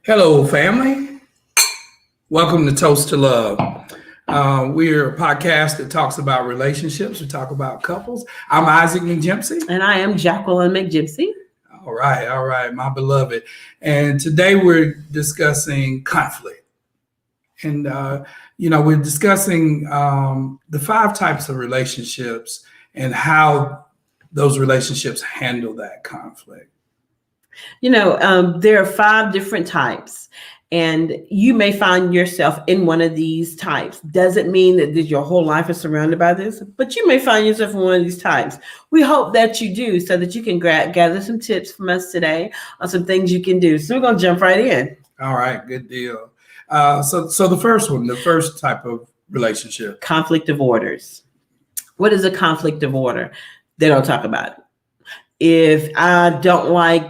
Hello, family. Welcome to Toast to Love. We're a podcast that talks about relationships. We talk about couples. I'm Isaac McGimpsey. And I am Jacqueline McGimpsey. All right, my beloved. And today we're discussing conflict. And, we're discussing the 5 types of relationships and how those relationships handle that conflict. There are 5 different types, and you may find yourself in one of these types. Doesn't mean that your whole life is surrounded by this, but you may find yourself in one of these types. We hope that you do, so that you can gather some tips from us today on some things you can do. So we're going to jump right in. All right, good deal. So the first type of relationship. Conflict avoiders. What is a conflict avoider? They don't talk about it. If I don't like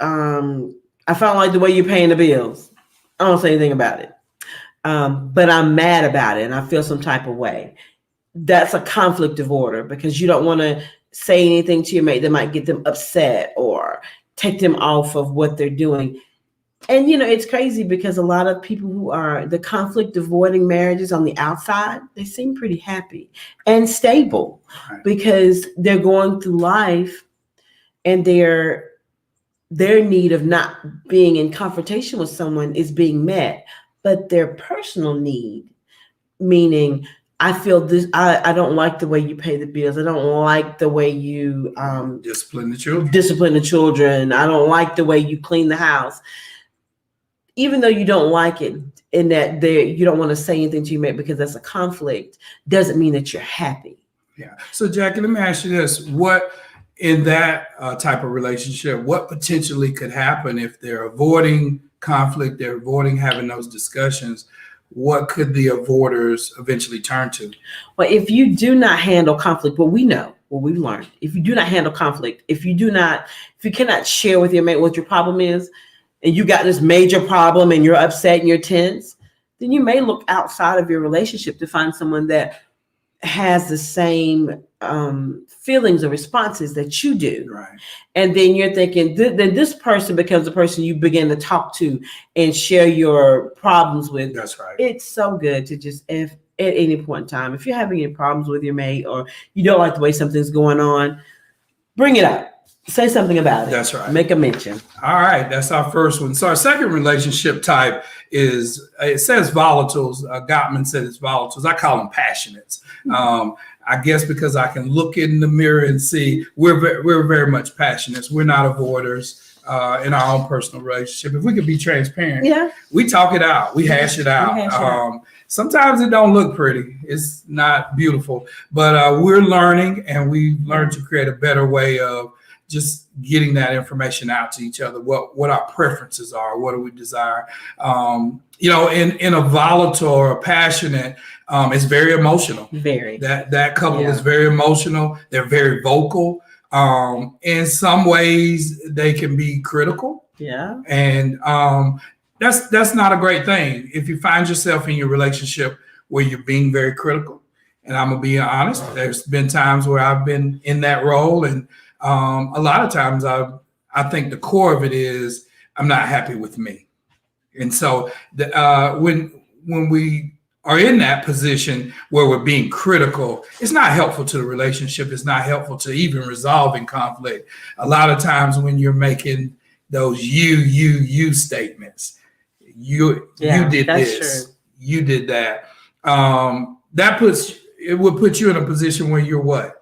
I don't like the way you're paying the bills, I don't say anything about it. But I'm mad about it and I feel some type of way. That's a conflict avoider because you don't want to say anything to your mate that might get them upset or take them off of what they're doing. And, it's crazy because a lot of people who are the conflict avoiding marriages on the outside, they seem pretty happy and stable because they're going through life and their need of not being in confrontation with someone is being met. But their personal need, meaning I feel this, I don't like the way you pay the bills. I don't like the way you discipline the children. I don't like the way you clean the house. Even though you don't like it and that you don't want to say anything to your mate because that's a conflict, doesn't mean that you're happy. Yeah. So, Jackie, let me ask you this. What in that type of relationship, what potentially could happen if they're avoiding conflict, they're avoiding having those discussions? What could the avoiders eventually turn to? Well, if you do not handle conflict, what we've learned, if you do not handle conflict, if you cannot share with your mate what your problem is, and you got this major problem and you're upset and you're tense, then you may look outside of your relationship to find someone that has the same feelings or responses that you do. Right. And then you're thinking, then this person becomes the person you begin to talk to and share your problems with. That's right. It's so good to just, if at any point in time, if you're having any problems with your mate or you don't like the way something's going on, bring it up. Say something about it. That's right. Make a mention. All right. That's our first one. So our second relationship type it says volatiles. Gottman said it's volatiles. I call them passionates. I guess because I can look in the mirror and see we're very much passionates. We're not avoiders in our own personal relationship. If we could be transparent, we talk it out. We hash it out. Sometimes it don't look pretty. It's not beautiful, but we're learning and we've learned to create a better way of just getting that information out to each other, what our preferences are, what do we desire. In a volatile or a passionate, it's very emotional. Very. That couple is very emotional. They're very vocal. In some ways, they can be critical. Yeah. And that's not a great thing. If you find yourself in your relationship where you're being very critical, and I'm gonna be honest, there's been times where I've been in that role, and a lot of times I think the core of it is I'm not happy with me. And so when we are in that position where we're being critical, it's not helpful to the relationship. It's not helpful to even resolving conflict. A lot of times when you're making those you statements, you did this, true. You did that. It would put you in a position where you're what?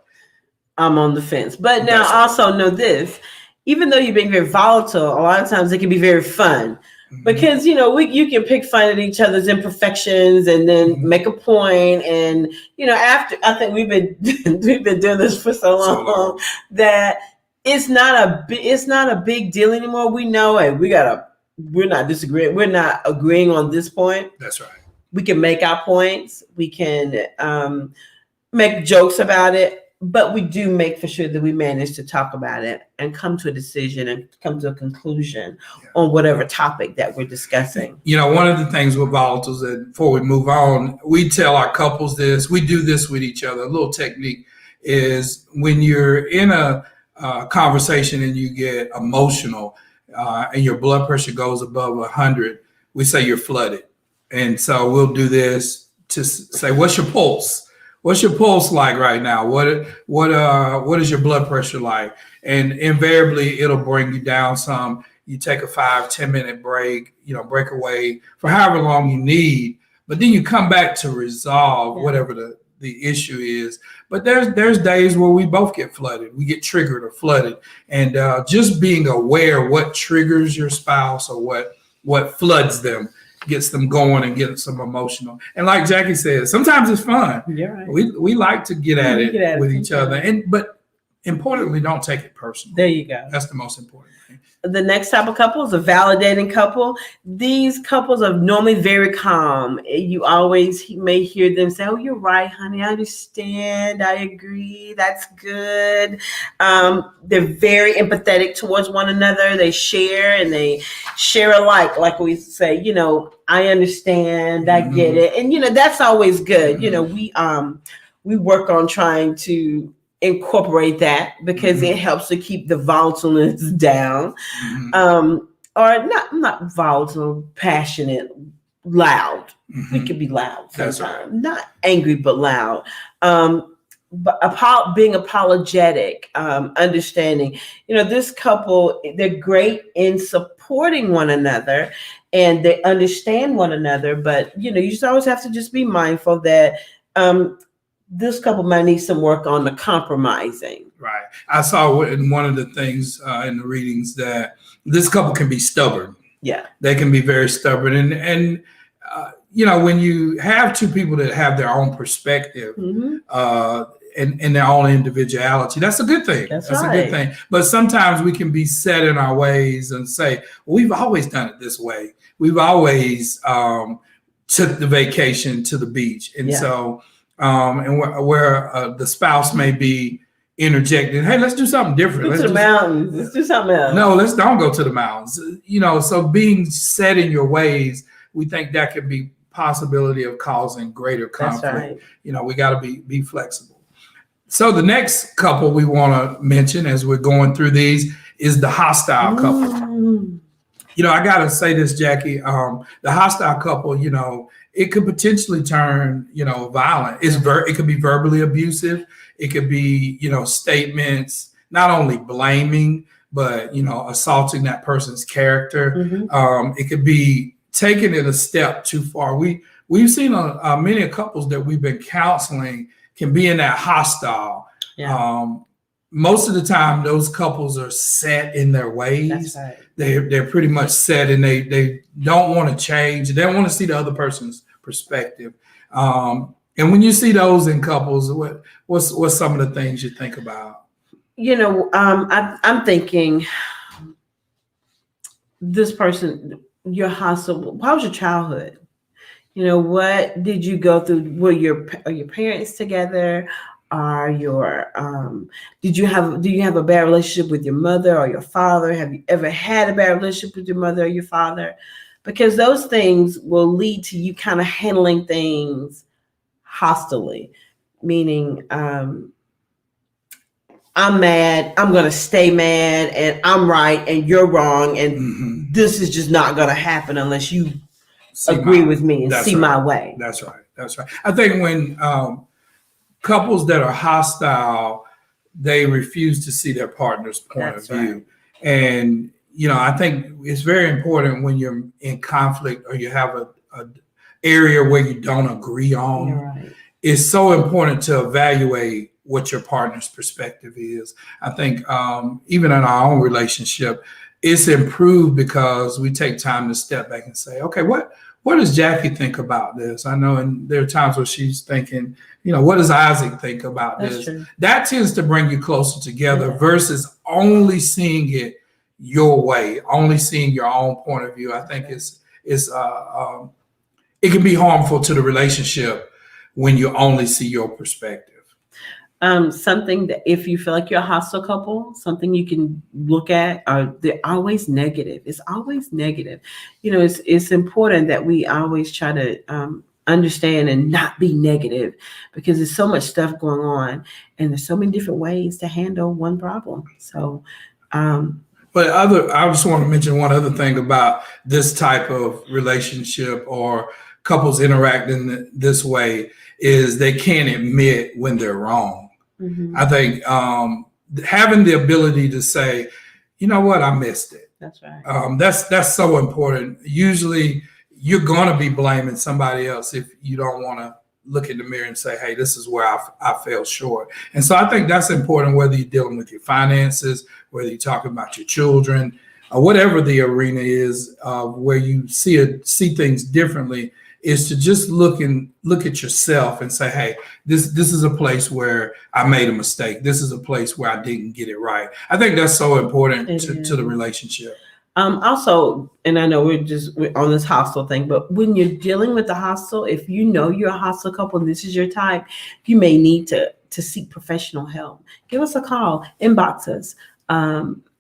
I'm on the fence. But now also know this, even though you're being very volatile, a lot of times it can be very fun because, you can pick fun at each other's imperfections and then make a point. And, after I think we've been doing this for so long that it's not a big deal anymore. We know it. We're not disagreeing. We're not agreeing on this point. That's right. We can make our points. We can make jokes about it. But we do make for sure that we manage to talk about it and come to a decision and come to a conclusion on whatever topic that we're discussing. One of the things with volatiles, that before we move on, we tell our couples this, we do this with each other. A little technique is when you're in a conversation and you get emotional, and your blood pressure goes above 100, we say you're flooded. And so we'll do this to say, what's your pulse? What's your pulse like right now? What is your blood pressure like? And invariably, it'll bring you down some. You take a 5-10 minute break, break away for however long you need, but then you come back to resolve whatever the issue is. But there's days where we both get flooded. We get triggered or flooded. And just being aware what triggers your spouse or what floods them, gets them going and gets them emotional. And like Jackie said, sometimes it's fun. You're right. We like to get at it with each other. But importantly, don't take it personal. There you go. That's the most important thing. The next type of couple is a validating couple. These couples are normally very calm. You always may hear them say, "Oh, you're right, honey. I understand. I agree. That's good." They're very empathetic towards one another. They share and they share alike. Like we say, I understand. I get it. And, that's always good. We work on trying to incorporate that because it helps to keep the volatileness down. Or not volatile, passionate, loud. We can be loud sometimes. Right. Not angry, but loud. But being apologetic, understanding. This couple, they're great in supporting one another and they understand one another. But, you just always have to just be mindful that this couple might need some work on the compromising. Right. I saw in one of the things in the readings that this couple can be stubborn. Yeah. They can be very stubborn. And when you have two people that have their own perspective and their own individuality, that's a good thing. That's right. A good thing. But sometimes we can be set in our ways and say, well, we've always done it this way. We've always took the vacation to the beach. And so and where the spouse may be interjecting, hey, let's do something different. Let's do the mountains. Let's do something else. No, don't go to the mountains. So being set in your ways, we think that could be possibility of causing greater conflict. That's right. We got to be flexible. So the next couple we want to mention as we're going through these is the hostile couple. I got to say this, Jackie, the hostile couple, it could potentially turn, violent. It could be verbally abusive. It could be, statements, not only blaming, but, assaulting that person's character. It could be taking it a step too far. We've seen many couples that we've been counseling can be in that hostile. Yeah. Most of the time, those couples are set in their ways. That's right. They're pretty much set, and they don't want to change. They don't want to see the other person's perspective. And when you see those in couples, what's some of the things you think about? I'm thinking this person, you're hostile. How was your childhood? What did you go through? Were your parents together? Do you have a bad relationship with your mother or your father? Have you ever had a bad relationship with your mother or your father? Because those things will lead to you kind of handling things hostilely, meaning I'm mad, I'm going to stay mad, and I'm right and you're wrong, and this is just not going to happen unless you agree with me and see my way. That's right. I think when couples that are hostile, they refuse to see their partner's point of view. Right. And, I think it's very important when you're in conflict or you have a area where you don't agree on. Right. It's so important to evaluate what your partner's perspective is. I think even in our own relationship, it's improved because we take time to step back and say, okay, what does Jackie think about this? I know, and there are times where she's thinking, what does Isaac think about this? True. That tends to bring you closer together versus only seeing it your way, only seeing your own point of view. I think it can be harmful to the relationship when you only see your perspective. Something that if you feel like you're a hostile couple, something you can look at they're always negative. It's always negative. It's important that we always try to understand and not be negative because there's so much stuff going on and there's so many different ways to handle one problem. So, But I just want to mention one other thing about this type of relationship or couples interacting this way is they can't admit when they're wrong. Mm-hmm. I think having the ability to say, you know what, I missed it. That's right. That's so important. Usually you're going to be blaming somebody else if you don't want to look in the mirror and say, hey, this is where I fell short. And so I think that's important, whether you're dealing with your finances, whether you're talking about your children, whatever the arena is, where you see things differently, is to just look at yourself and say, hey, this is a place where I made a mistake. This is a place where I didn't get it right. I think that's so important to the relationship. Also, and I know we're on this hostile thing, but when you're dealing with the hostile, if you know you're a hostile couple and this is your type, you may need to seek professional help. Give us a call, inbox us,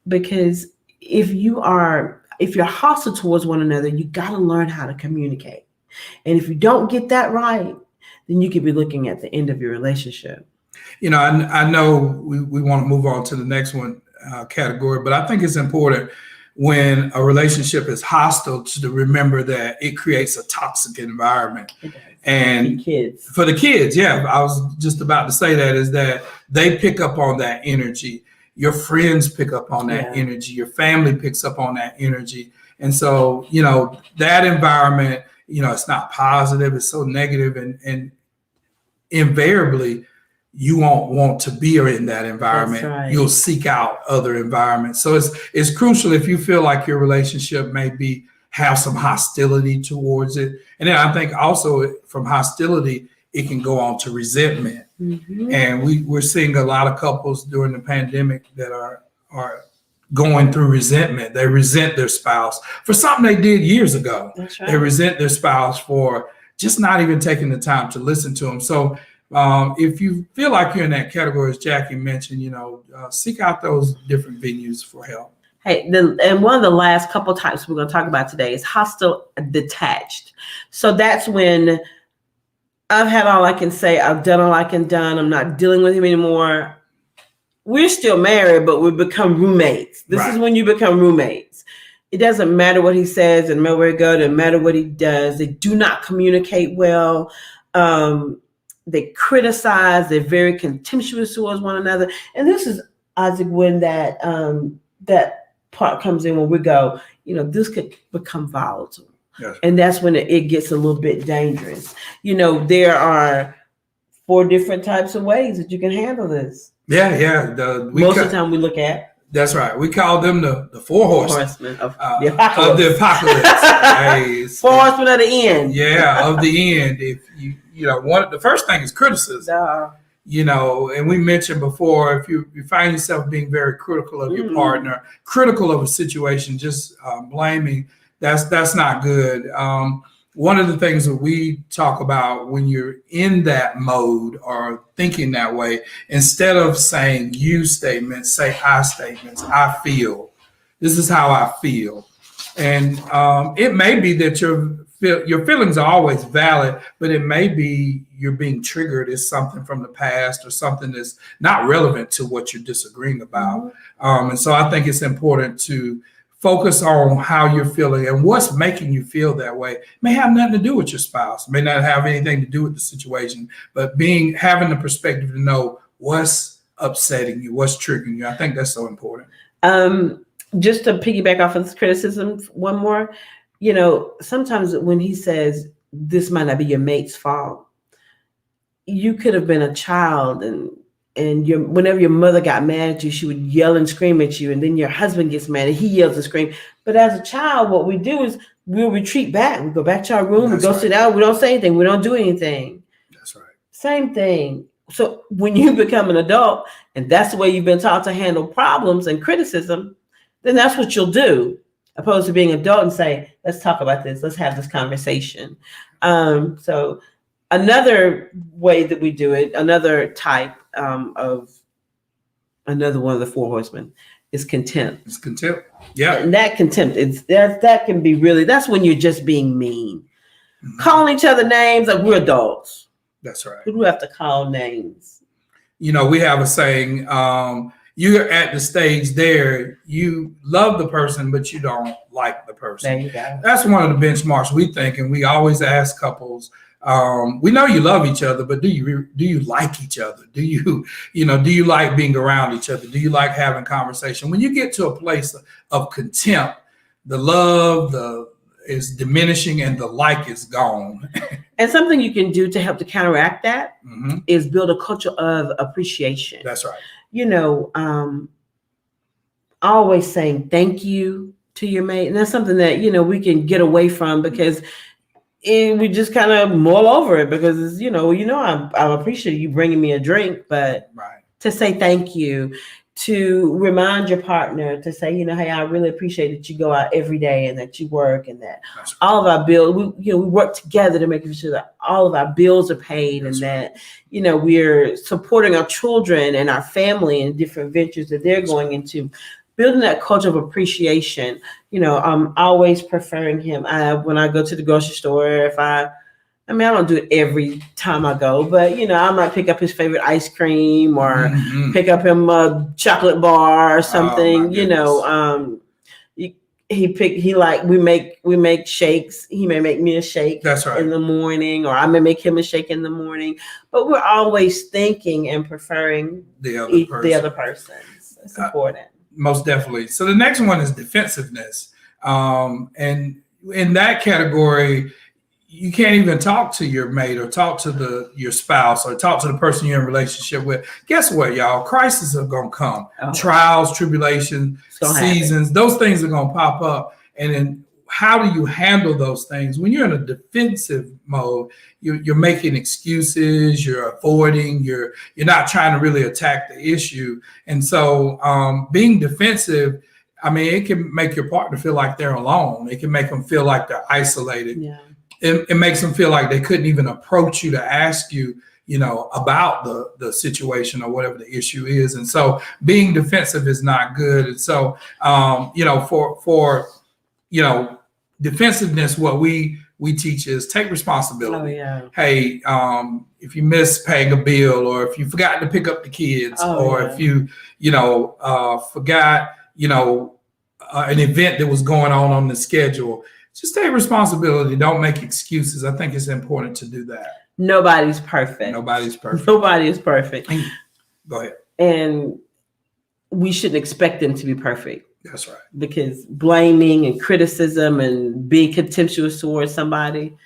because if you're hostile towards one another, you got to learn how to communicate. And if you don't get that right, then you could be looking at the end of your relationship. You know, I know we want to move on to the next one category, but I think it's important when a relationship is hostile to remember that it creates a toxic environment. And for the kids, yeah, I was just about to say that, is that they pick up on that energy. Your friends pick up on that energy. Your family picks up on that energy. And so, you know, that environment, you know, it's not positive, it's so negative, and invariably you won't want to be in that environment. That's right. You'll seek out other environments. So it's crucial if you feel like your relationship maybe have some hostility towards it. And then I think also from hostility, it can go on to resentment. Mm-hmm. And we're seeing a lot of couples during the pandemic that are going through resentment. They resent their spouse for something they did years ago. That's right. They resent their spouse for just not even taking the time to listen to them. So if you feel like you're in that category, as Jackie mentioned, you know, seek out those different venues for help. Hey, and one of the last couple types we're going to talk about today is hostile detached. So that's when I've had all I can say, I've done all I can done, I'm not dealing with him anymore. We're still married, but we become roommates. This is when you become roommates. It doesn't matter what he says, and matter where he goes, doesn't matter what he does. They do not communicate well. They criticize. They're very contemptuous towards one another. And this is, Isaac, when that part comes in, when we go, you know, this could become volatile. Yes. And that's when it gets a little bit dangerous. You know, there are 4 different types of ways that you can handle this. Yeah. Most of the time we look at. That's right. We call them the 4 horsemen of the apocalypse. Of the apocalypse. 4 horsemen of the end. Yeah, of the end. If you know, the first thing is criticism. You know, and we mentioned before, if you find yourself being very critical of your partner, critical of a situation, just blaming, that's not good. One of the things that we talk about when you're in that mode or thinking that way, instead of saying you statements, say I statements. I feel. This is how I feel. And it may be that your feelings are always valid, but it may be you're being triggered as something from the past or something that's not relevant to what you're disagreeing about. And so I think it's important to focus on how you're feeling and what's making you feel that way. It may have nothing to do with your spouse, may not have anything to do with the situation, but having the perspective to know what's upsetting you, what's triggering you. I think that's so important. Just to piggyback off of this criticism, one more, you know, sometimes when he says this might not be your mate's fault, you could have been a child and whenever your mother got mad at you, she would yell and scream at you, and then your husband gets mad and he yells and screams. But as a child, what we do is we'll retreat back. We go back to our room, we go sit down, we don't say anything, we don't do anything. That's right. Same thing. So when you become an adult and that's the way you've been taught to handle problems and criticism, then that's what you'll do, opposed to being an adult and say, let's talk about this, let's have this conversation. So another way that we do it, another type of another one of the 4 horsemen is contempt. It's contempt. Yeah. And that contempt that can be really, that's when you're just being mean. Mm-hmm. Calling each other names, like we're adults. That's right. We do have to call names. You know, we have a saying, you're at the stage there, you love the person, but you don't like the person. There you go. That's one of the benchmarks we think, and we always ask couples. We know you love each other, but do you like each other? Do you like being around each other? Do you like having conversation? When you get to a place of contempt, the love is diminishing and the like is gone. And something you can do to help to counteract that is build a culture of appreciation. That's right. Always saying thank you to your mate. And that's something that, we can get away from because we just kind of mull over it because, I'm appreciative you bringing me a drink, but to say thank you, to remind your partner to say, hey, I really appreciate that you go out every day and that you work and that all of our bills, we work together to make sure that all of our bills are paid and that, we're supporting our children and our family in different ventures that they're going into. Building that culture of appreciation, I'm always preferring him. When I go to the grocery store, I don't do it every time I go, but I might pick up his favorite ice cream or pick up him a chocolate bar or something. We make shakes. He may make me a shake in the morning, or I may make him a shake in the morning. But we're always thinking and preferring the other person. It's important. Most definitely. So the next one is defensiveness. And in that category, you can't even talk to your mate or talk to your spouse or talk to the person you're in a relationship with. Guess what, y'all? Crises are going to come. Trials, tribulations, seasons, those things are going to pop up. And then how do you handle those things? When you're in a defensive mode, you're making excuses, you're avoiding, you're not trying to really attack the issue. And so being defensive, it can make your partner feel like they're alone. It can make them feel like they're isolated. Yeah. It makes them feel like they couldn't even approach you to ask you, about the situation or whatever the issue is. And so being defensive is not good. And so, for defensiveness, what we teach is take responsibility. Hey, if you miss paying a bill, or if you forgot to pick up the kids, if you, forgot, an event that was going on the schedule, just take responsibility. Don't make excuses. I think it's important to do that. Nobody's perfect. Nobody is perfect. Go ahead. And we shouldn't expect them to be perfect. That's right. Because blaming and criticism and being contemptuous towards somebody,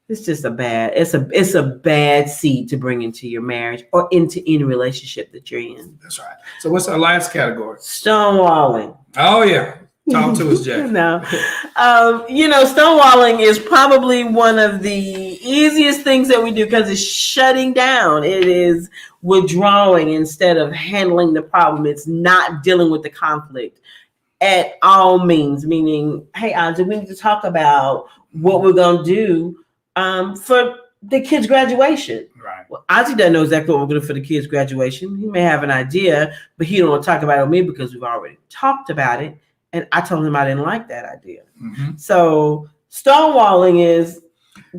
it's just it's a bad seed to bring into your marriage or into any relationship that you're in. That's right. So what's our last category? Stonewalling. Oh yeah. Talk to us, Jack. Stonewalling is probably one of the easiest things that we do because it's shutting down. It is withdrawing instead of handling the problem. It's not dealing with the conflict at all means, meaning, hey, Auntie, we need to talk about what we're going to do for the kids' graduation. Right. Well, Auntie doesn't know exactly what we're going to do for the kids' graduation. He may have an idea, but he don't want to talk about it with me because we've already talked about it. And I told him I didn't like that idea. So stonewalling is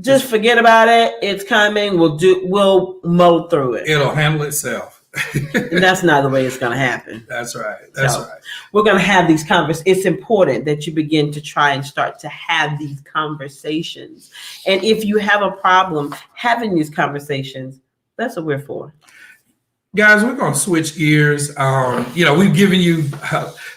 just forget about it. It's coming. We'll mull through it. It'll handle itself. And that's not the way it's going to happen. That's right. That's right. We're going to have these conversations. It's important that you begin to try and start to have these conversations. And if you have a problem having these conversations, that's what we're for. Guys, we're going to switch gears. We've given you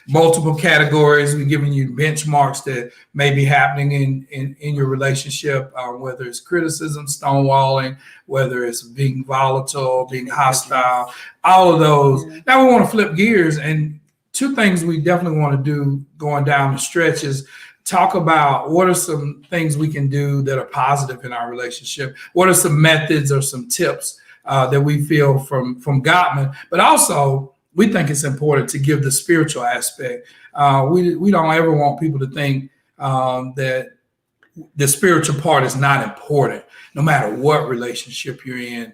multiple categories. We've given you benchmarks that may be happening in your relationship, whether it's criticism, stonewalling, whether it's being volatile, being hostile, all of those. Now we want to flip gears, and two things we definitely want to do going down the stretch is talk about what are some things we can do that are positive in our relationship. What are some methods or some tips that we feel from Gottman, but also we think it's important to give the spiritual aspect. We don't ever want people to think that the spiritual part is not important, no matter what relationship you're in.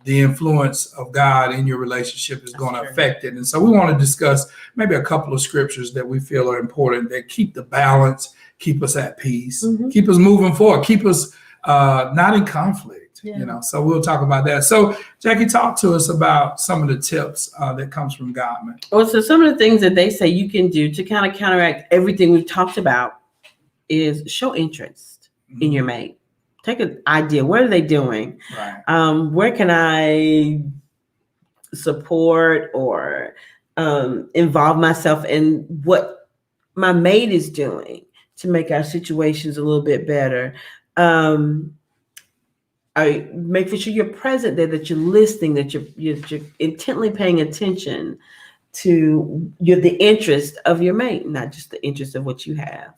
The influence of God in your relationship is going to affect it. And so we want to discuss maybe a couple of scriptures that we feel are important that keep the balance, keep us at peace, keep us moving forward, keep us not in conflict. So we'll talk about that. So Jackie, talk to us about some of the tips that comes from Gottman. Well, so some of the things that they say you can do to kind of counteract everything we've talked about is show interest in your mate. Take an idea. What are they doing? Right. Where can I support or involve myself in what my mate is doing to make our situations a little bit better? I make sure you're present there, that you're listening, that you're intently paying attention to the interest of your mate, not just the interest of what you have.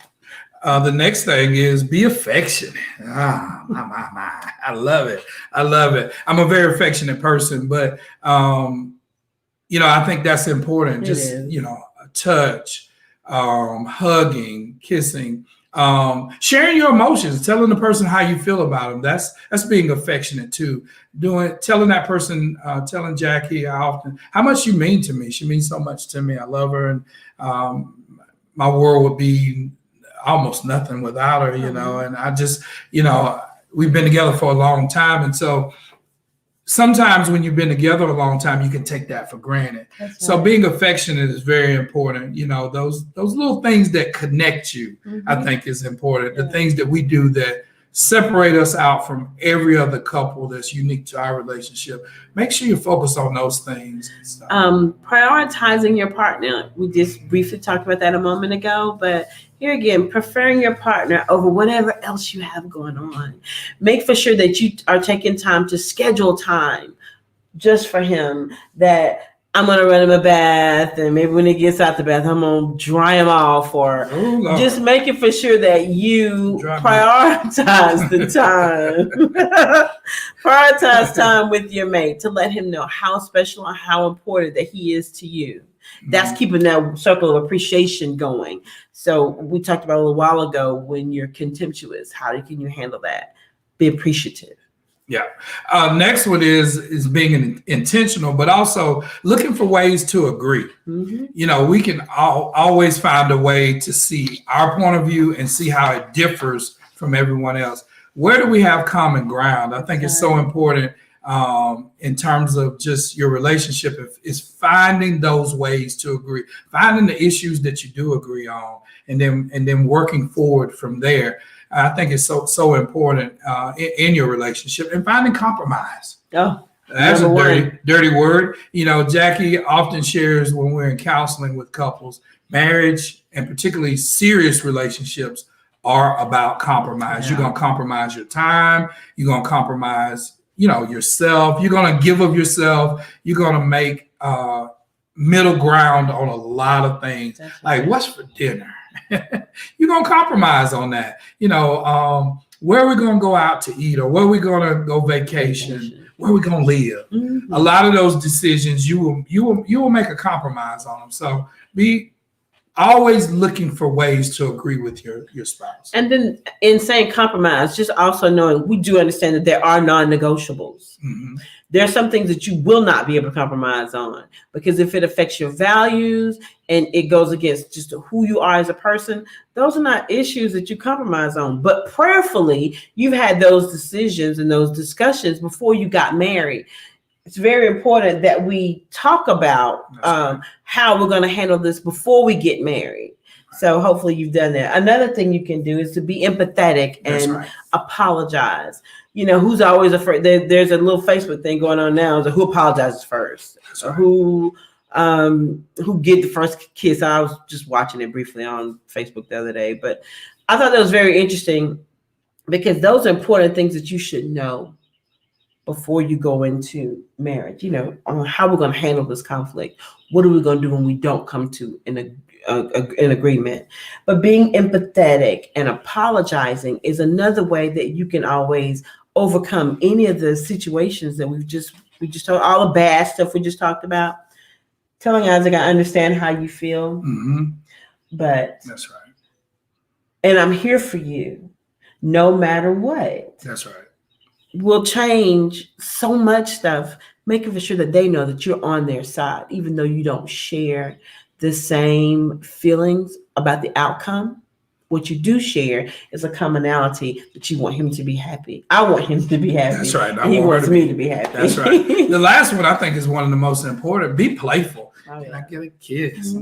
The next thing is be affectionate. My. I love it. I'm a very affectionate person, but I think that's important. Just a touch, hugging, kissing, sharing your emotions, telling the person how you feel about them. That's being affectionate too. Telling that person, telling Jackie how much you mean to me. She means so much to me. I love her, and my world would be almost nothing without her, and I just, we've been together for a long time. And so sometimes when you've been together a long time, you can take that for granted. So being affectionate is very important. Those little things that connect you, I think is important. The things that we do that separate us out from every other couple that's unique to our relationship. Make sure you focus on those things. Prioritizing your partner. We just briefly talked about that a moment ago, but here again, preferring your partner over whatever else you have going on. Make for sure that you are taking time to schedule time just for him, that I'm going to run him a bath, and maybe when he gets out the bath, I'm going to dry him off, or just making for sure that you prioritize the time. Prioritize time with your mate to let him know how special and how important that he is to you. That's keeping that circle of appreciation going. So we talked about a little while ago, when you're contemptuous, how can you handle that? Be appreciative. Yeah. Next one is being intentional, but also looking for ways to agree. We can always find a way to see our point of view and see how it differs from everyone else. Where do we have common ground? I think it's so important in terms of just your relationship, is finding those ways to agree, finding the issues that you do agree on, and then working forward from there. I think it's so important in your relationship, and finding compromise. Oh, that's a dirty word. Jackie often shares when we're in counseling with couples, marriage and particularly serious relationships are about compromise. You're going to compromise your time. You're going to compromise, yourself. You're going to give of yourself. You're going to make middle ground on a lot of things. Like, what's for dinner? You're going to compromise on that. Where are we going to go out to eat, or where are we going to go vacation? Where are we going to live? A lot of those decisions, you will make a compromise on them. So be always looking for ways to agree with your spouse. And then in saying compromise, just also knowing we do understand that there are non-negotiables. There are some things that you will not be able to compromise on, because if it affects your values and it goes against just who you are as a person, those are not issues that you compromise on. But prayerfully, you've had those decisions and those discussions before you got married. It's very important that we talk about how we're going to handle this before we get married. So hopefully you've done that. Another thing you can do is to be empathetic and apologize. Who's always afraid? There's a little Facebook thing going on now. Who apologizes first? Who get the first kiss? I was just watching it briefly on Facebook the other day, but I thought that was very interesting, because those are important things that you should know before you go into marriage. On how we're going to handle this conflict. What are we going to do when we don't come to an agreement? But being empathetic and apologizing is another way that you can always overcome any of the situations that we just told, all the bad stuff we just talked about. Telling Isaac, I understand how you feel, but that's right, and I'm here for you no matter what. That's right. Will change so much stuff, making for sure that they know that you're on their side, even though you don't share the same feelings about the outcome what you do share is a commonality that you want him to be happy. I want him to be happy. That's right. And he wants me to be happy. That's right. The last one I think is one of the most important. Be playful. Oh, yeah. Can I get a kiss?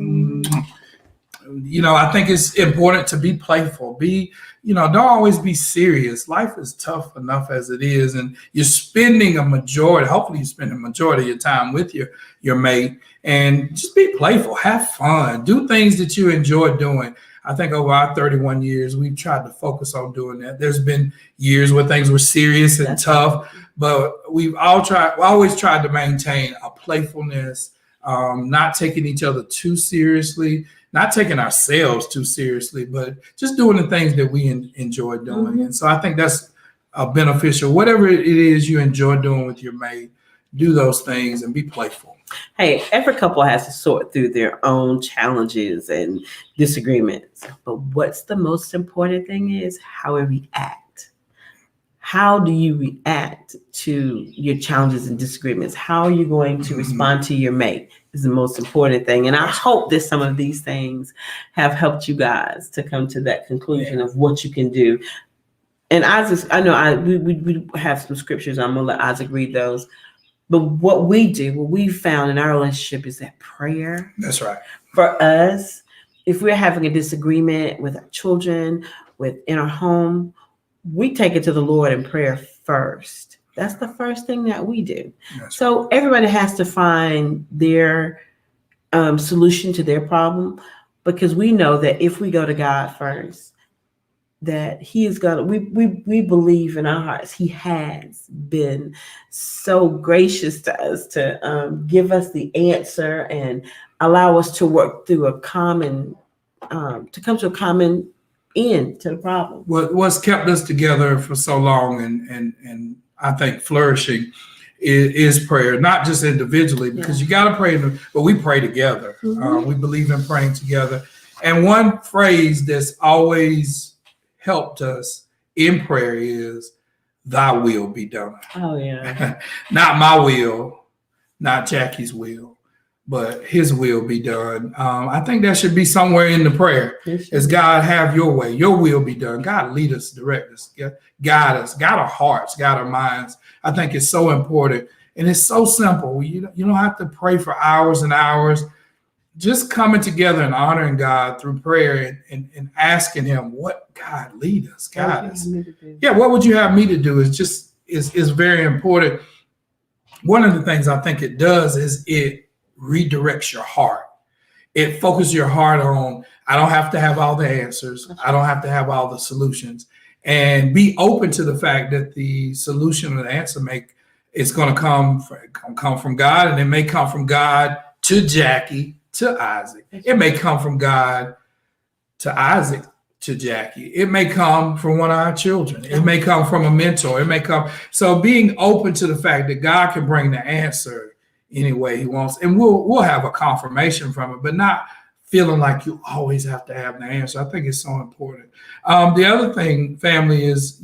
I think it's important to be playful. Don't always be serious. Life is tough enough as it is, and you're spending hopefully you spend a majority of your time with your mate, and just be playful, have fun, do things that you enjoy doing. I think over our 31 years, we've tried to focus on doing that. There's been years where things were serious and tough, but we've always tried to maintain a playfulness, not taking each other too seriously, not taking ourselves too seriously, but just doing the things that we enjoy doing. And so I think that's beneficial. Whatever it is you enjoy doing with your mate, do those things and be playful. Hey, every couple has to sort through their own challenges and disagreements. But what's the most important thing is how we react. How do you react to your challenges and disagreements? How are you going to respond to your mate is the most important thing. And I hope that some of these things have helped you guys to come to that conclusion of what you can do. And Isaac, I know we have some scriptures. I'm going to let Isaac read those. But what we found in our relationship is that prayer. That's right. For us, if we're having a disagreement with our children, in our home, we take it to the Lord in prayer first. That's the first thing that we do. So everybody has to find their solution to their problem, because we know that if we go to God first, that he is gonna, we believe in our hearts, he has been so gracious to us to give us the answer and allow us to work through to come to a common end to the problem. What's kept us together for so long and I think flourishing is prayer, not just individually, because you got to pray, but we pray together. We believe in praying together. And one phrase that's always helped us in prayer is, thy will be done. Oh, yeah. Not my will, not Jackie's will, but his will be done. I think that should be somewhere in the prayer. As God, have your way, your will be done. God, lead us, direct us, guide us, guide our hearts, guide our minds. I think it's so important. And it's so simple. You don't have to pray for hours and hours. Just coming together and honoring God through prayer and asking him, what, God, lead us, guide us. Yeah, what would you have me to do is very important. One of the things I think it does is it redirects your heart. It focuses your heart on, I don't have to have all the answers. I don't have to have all the solutions. And be open to the fact that the solution or the answer it's going to come from God, and it may come from God to Jackie, to Isaac. It may come from God to Isaac, to Jackie. It may come from one of our children. It may come from a mentor. It may come. So being open to the fact that God can bring the answer any way he wants, and we'll have a confirmation from it, but not feeling like you always have to have the answer. I think it's so important. The other thing, family, is,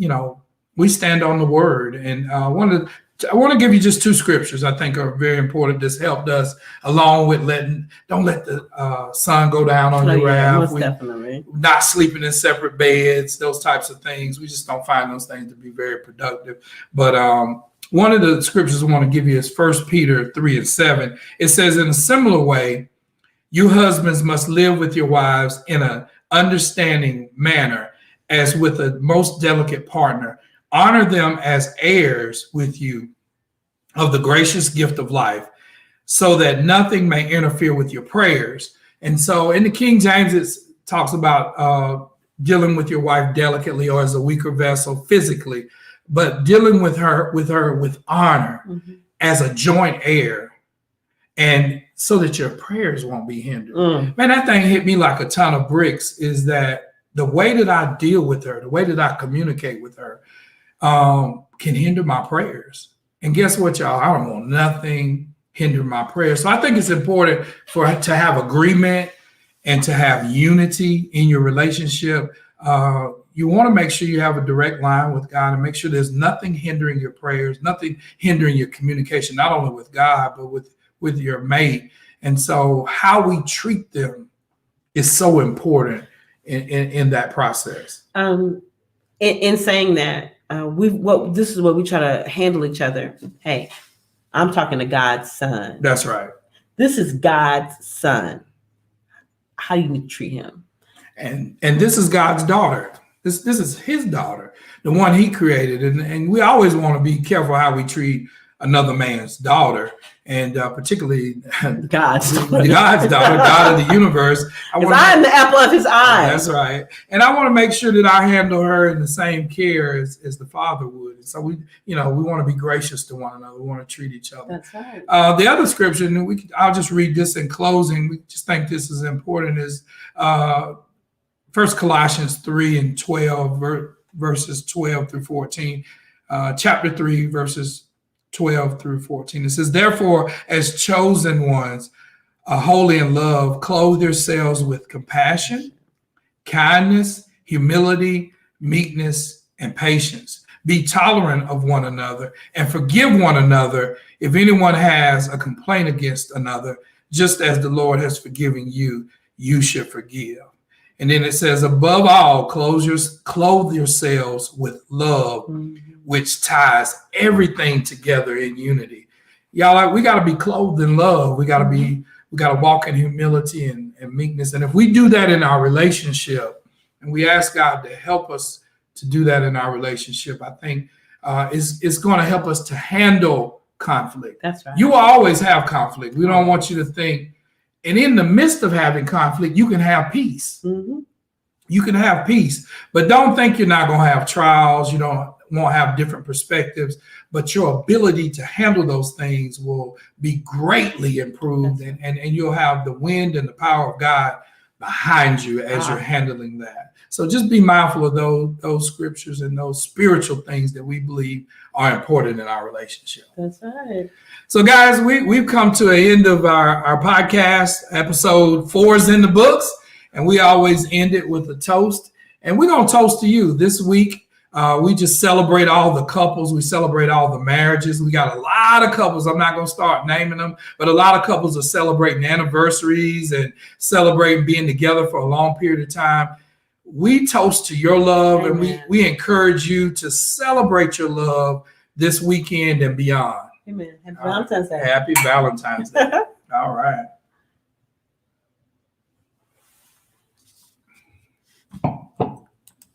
we stand on the word. And I want to give you just two scriptures I think are very important. That's helped us, along with don't let the sun go down on your wrath. Definitely. Not sleeping in separate beds, those types of things. We just don't find those things to be very productive. But one of the scriptures I want to give you is 1 Peter 3:7. It says, in a similar way, you husbands must live with your wives in an understanding manner, as with a most delicate partner. Honor them as heirs with you of the gracious gift of life, so that nothing may interfere with your prayers. And so in the King James, it talks about dealing with your wife delicately, or as a weaker vessel physically, but dealing with her with honor, as a joint heir, and so that your prayers won't be hindered. Man, that thing hit me like a ton of bricks, is that the way that I deal with her, the way that I communicate with her, can hinder my prayers. And guess what, y'all? I don't want nothing hinder my prayers. So I think it's important to have agreement and to have unity in your relationship. You want to make sure you have a direct line with God, and make sure there's nothing hindering your prayers, nothing hindering your communication, not only with God, but with your mate. And so how we treat them is so important in that process. In saying that, this is what we try to handle each other. Hey, I'm talking to God's son. That's right. This is God's son. How do you need to treat him? And this is God's daughter. This is his daughter, the one he created. And we always want to be careful how we treat another man's daughter, and particularly God's daughter, God of the universe. I'm the apple of his eye. That's right. And I want to make sure that I handle her in the same care as the father would. So we want to be gracious to one another. We want to treat each other. That's right. The other scripture, and I'll just read this in closing. We just think this is important, is 1 Colossians 3:12, verses 12 through 14. Chapter 3, verses 12 through 14. It says, therefore, as chosen ones, holy in love, clothe yourselves with compassion, kindness, humility, meekness, and patience. Be tolerant of one another and forgive one another if anyone has a complaint against another, just as the Lord has forgiven you, you should forgive. And then it says, above all, clothe yourselves with love, which ties everything together in unity. Y'all, we got to be clothed in love. We got to walk in humility and meekness. And if we do that in our relationship, and we ask God to help us to do that in our relationship, I think it's going to help us to handle conflict. That's right. You will always have conflict. We don't want you to think, and in the midst of having conflict, you can have peace. Mm-hmm. You can have peace, but don't think you're not going to have trials. You won't have different perspectives, but your ability to handle those things will be greatly improved, and you'll have the wind and the power of God behind you as you're handling that. So just be mindful of those scriptures and those spiritual things that we believe are important in our relationship. That's right. So guys, we've come to the end of our podcast. Episode 4 is in the books, and we always end it with a toast. And we're going to toast to you this week. We just celebrate all the couples. We celebrate all the marriages. We got a lot of couples. I'm not going to start naming them, but a lot of couples are celebrating anniversaries and celebrating being together for a long period of time. We toast to your love. Amen. And we encourage you to celebrate your love this weekend and beyond. Amen. Happy Valentine's Day. Happy Valentine's Day. All right.